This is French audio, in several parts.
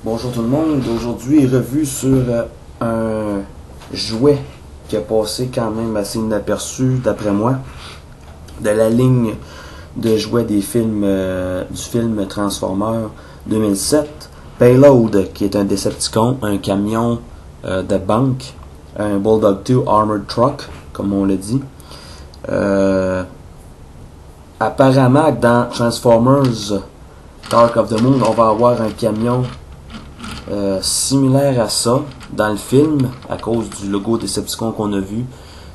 Bonjour tout le monde, aujourd'hui revue sur un jouet qui a passé quand même assez inaperçu d'après moi de la ligne de jouets des films du film Transformers 2007, Payload qui est un Decepticon, un camion de banque, un Bulldog 2 Armored Truck comme on le dit. Apparemment dans Transformers Dark of the Moon on va avoir un camion similaire à ça dans le film à cause du logo Decepticon qu'on a vu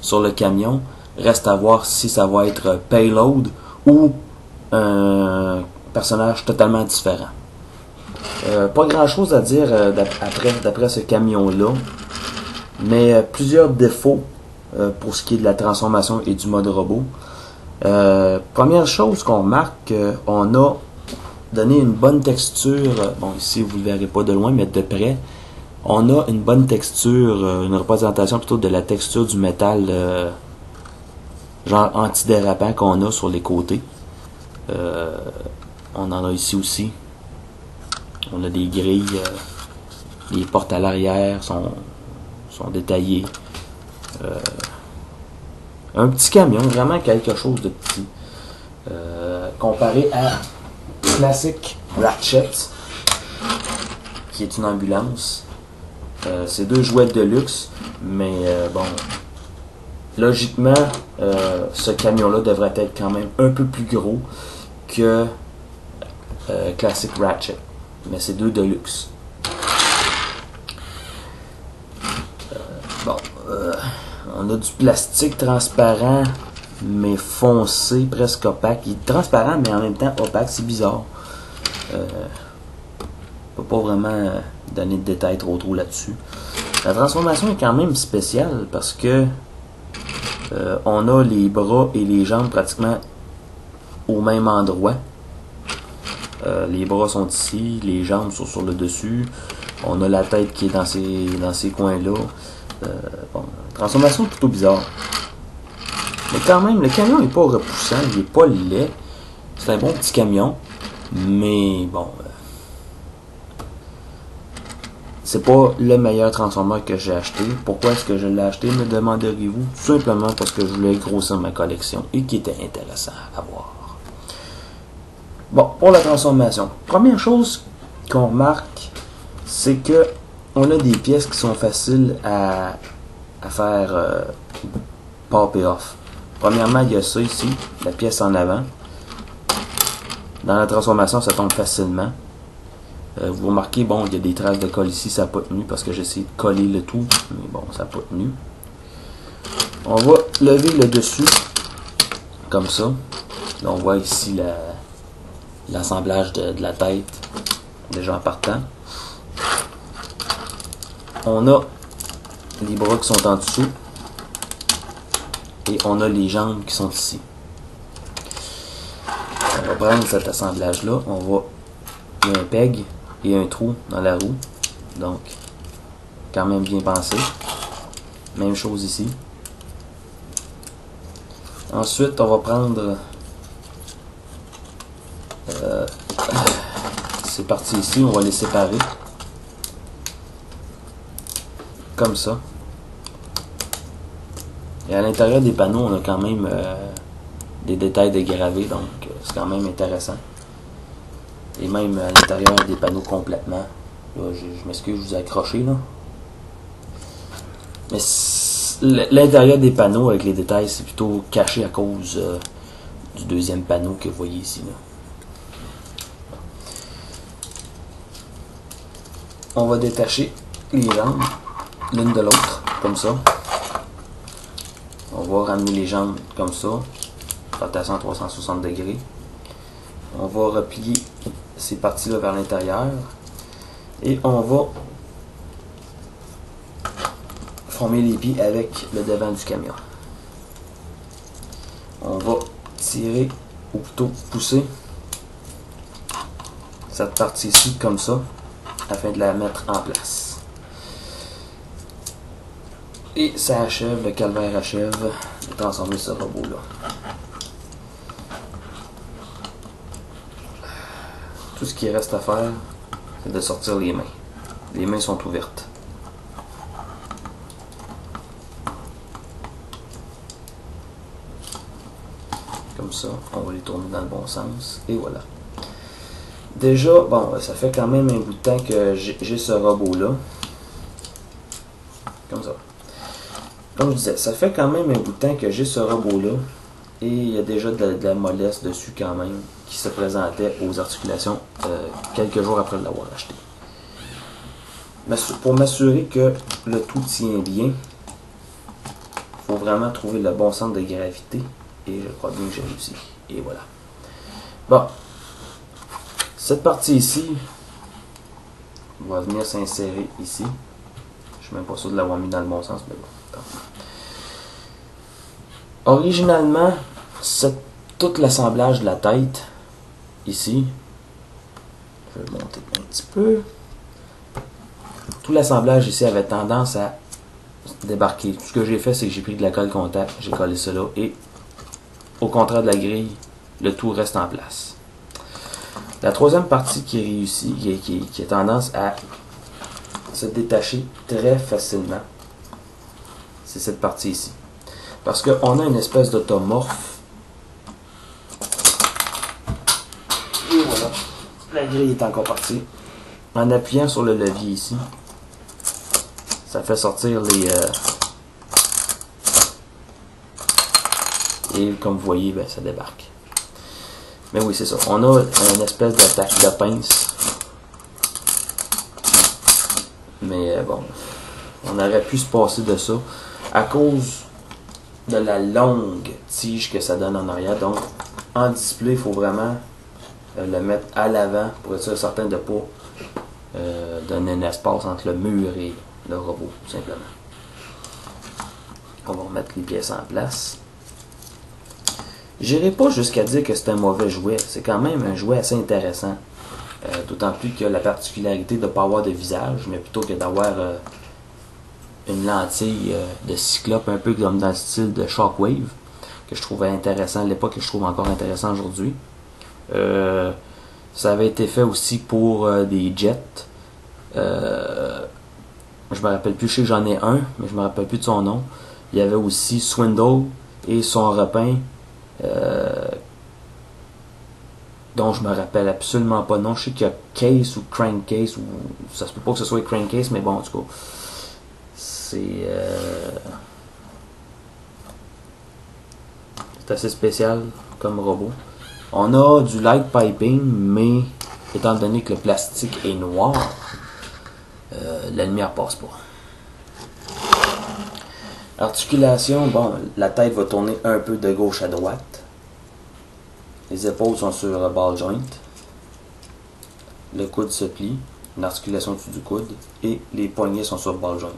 sur le camion. Reste à voir si ça va être Payload ou un personnage totalement différent. Pas grand chose à dire d'après ce camion là, mais plusieurs défauts pour ce qui est de la transformation et du mode robot. Première chose qu'on remarque, on a donner une bonne texture, bon ici vous ne le verrez pas de loin mais de près, on a une bonne texture, une représentation plutôt de la texture du métal genre antidérapant qu'on a sur les côtés. On en a ici aussi, on a des grilles, les portes à l'arrière sont détaillées, un petit camion, vraiment quelque chose de petit comparé à Classic Ratchet, qui est une ambulance. C'est deux jouets de luxe, mais bon, logiquement, ce camion-là devrait être quand même un peu plus gros que Classic Ratchet, mais c'est deux de luxe. Bon, on a du plastique transparent mais foncé, presque opaque. Il est transparent mais en même temps opaque, c'est bizarre. On peut pas vraiment donner de détails trop là-dessus. La transformation est quand même spéciale parce que on a les bras et les jambes pratiquement au même endroit. Les bras sont ici, les jambes sont sur le dessus. On a la tête qui est dans ces coins-là. Bon, transformation plutôt bizarre. Mais quand même, le camion n'est pas repoussant, il n'est pas laid. C'est un bon petit camion. Mais bon, c'est pas le meilleur Transformer que j'ai acheté. Pourquoi est-ce que je l'ai acheté, me demanderiez-vous? Tout simplement parce que je voulais grossir ma collection et qui était intéressant à voir. Bon, pour la transformation, première chose qu'on remarque, c'est que on a des pièces qui sont faciles à faire pop et off. Premièrement, il y a ça ici, la pièce en avant. Dans la transformation, ça tombe facilement. Vous remarquez, bon, il y a des traces de colle ici, ça n'a pas tenu parce que j'ai essayé de coller le tout, mais bon, ça n'a pas tenu. On va lever le dessus, comme ça. Là, on voit ici l'assemblage de la tête, déjà en partant. On a les bras qui sont en dessous. Et on a les jambes qui sont ici. On va prendre cet assemblage-là. Il y a un peg et un trou dans la roue. Donc, quand même bien pensé. Même chose ici. Ensuite, on va prendre ces parties ici. On va les séparer. Comme ça. Et à l'intérieur des panneaux, on a quand même des détails dégravés, donc c'est quand même intéressant. Et même à l'intérieur des panneaux complètement. Là, je m'excuse, je vous ai accroché là. Mais l'intérieur des panneaux avec les détails, c'est plutôt caché à cause du deuxième panneau que vous voyez ici. Là. On va détacher les jambes l'une de l'autre, comme ça. On va ramener les jambes comme ça, rotation à 360 degrés. On va replier ces parties-là vers l'intérieur et on va former les pieds avec le devant du camion. On va tirer ou plutôt pousser cette partie ici comme ça afin de la mettre en place. Et ça achève, le calvaire achève de transformer ce robot-là. Tout ce qui reste à faire, c'est de sortir les mains. Les mains sont ouvertes. Comme ça, on va les tourner dans le bon sens. Et voilà. Déjà, bon, ça fait quand même un bout de temps que j'ai ce robot-là. Comme ça. Comme je disais, ça fait quand même un bout de temps que j'ai ce robot-là. Et il y a déjà de la mollesse dessus quand même, qui se présentait aux articulations quelques jours après l'avoir acheté. Pour m'assurer que le tout tient bien, il faut vraiment trouver le bon centre de gravité. Et je crois bien que j'ai réussi. Et voilà. Bon. Cette partie ici va venir s'insérer ici. Je suis même pas sûr de l'avoir mis dans le bon sens, mais bon. Originalement, tout l'assemblage de la tête, ici, je vais monter un petit peu. Tout l'assemblage ici avait tendance à débarquer. Tout ce que j'ai fait, c'est que j'ai pris de la colle contact, j'ai collé cela et au contraire de la grille, le tout reste en place. La troisième partie qui réussit, qui a tendance à se détacher très facilement, c'est cette partie ici. Parce qu'on a une espèce d'automorphe. Et voilà, la grille est encore partie. En appuyant sur le levier ici, ça fait sortir les... et comme vous voyez, ben, ça débarque. Mais oui, c'est ça. On a une espèce de pince. Mais bon, on aurait pu se passer de ça à cause de la longue tige que ça donne en arrière. Donc, en display, il faut vraiment le mettre à l'avant pour être certain de ne pas donner un espace entre le mur et le robot, tout simplement. On va remettre les pièces en place. J'irai pas jusqu'à dire que c'est un mauvais jouet. C'est quand même un jouet assez intéressant. D'autant plus qu'il a la particularité de ne pas avoir de visage, mais plutôt que d'avoir une lentille de cyclope, un peu comme dans le style de Shockwave, que je trouvais intéressant à l'époque et que je trouve encore intéressant aujourd'hui. Ça avait été fait aussi pour des jets. Je me rappelle plus, je sais que j'en ai un, mais je me rappelle plus de son nom. Il y avait aussi Swindle et son repeint, dont je me rappelle absolument pas le nom. Je sais qu'il y a Case ou Crankcase, ou ça se peut pas que ce soit Crankcase, mais bon, en tout cas, c'est assez spécial comme robot. On a du light piping, mais étant donné que le plastique est noir, la lumière passe pas. Articulation, bon, la tête va tourner un peu de gauche à droite. Les épaules sont sur ball joint. Le coude se plie, une articulation au-dessus du coude, et les poignets sont sur ball joint.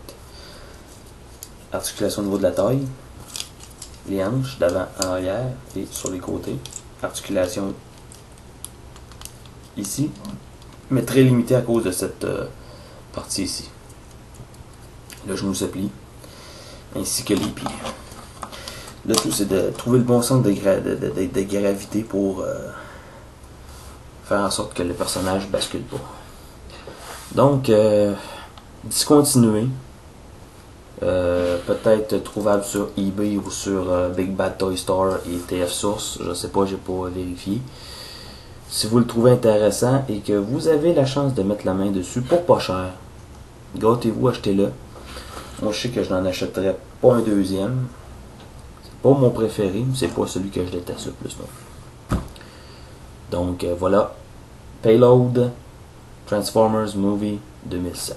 Articulation au niveau de la taille, les hanches d'avant en arrière et sur les côtés. Articulation ici, mais très limitée à cause de cette partie ici. Le genou se plie, ainsi que les pieds. Le tout, c'est de trouver le bon centre de gravité pour faire en sorte que le personnage bascule pas. Donc, discontinué. Peut-être trouvable sur eBay ou sur Big Bad Toy Store et TF Source. Je sais pas, j'ai pas vérifié. Si vous le trouvez intéressant et que vous avez la chance de mettre la main dessus pour pas cher, gâtez-vous, achetez-le. Moi, je sais que je n'en achèterais pas un deuxième. C'est pas mon préféré, mais c'est pas celui que je déteste le plus non plus. Donc voilà, Payload Transformers Movie 2007.